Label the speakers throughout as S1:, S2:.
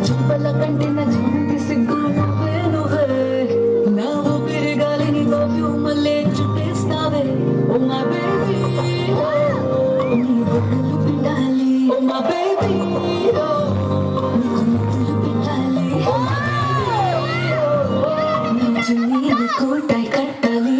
S1: చుప్పల కంటిన చంపి సిగ్గు నువ్వే నా ఊపిరి గాలిని పర్ఫ్యూమ్ మళ్ళీ చుట్టేస్తావే ఓ మై బేబీ నీ బొగ్గలు పిండాలి ఓ మై బేబీ నీకు ముద్దులు పెట్టాలి ఓ మై బేబీ నీ చున్నీని కోటై కట్టాలి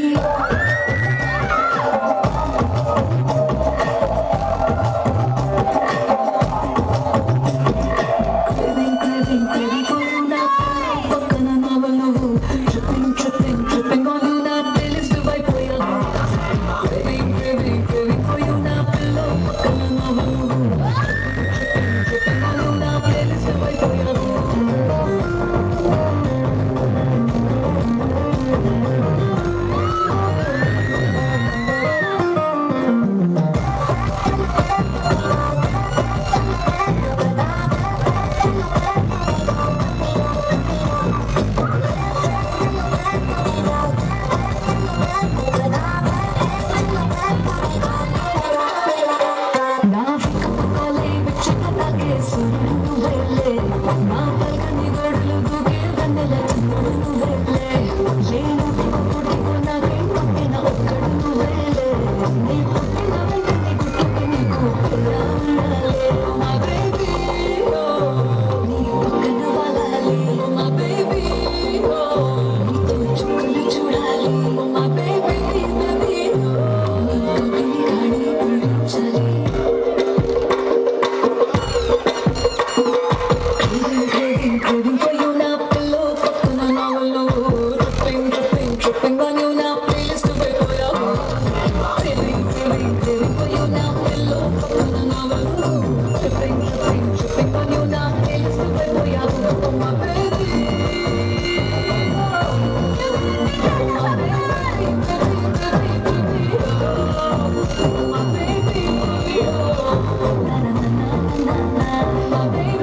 S1: My baby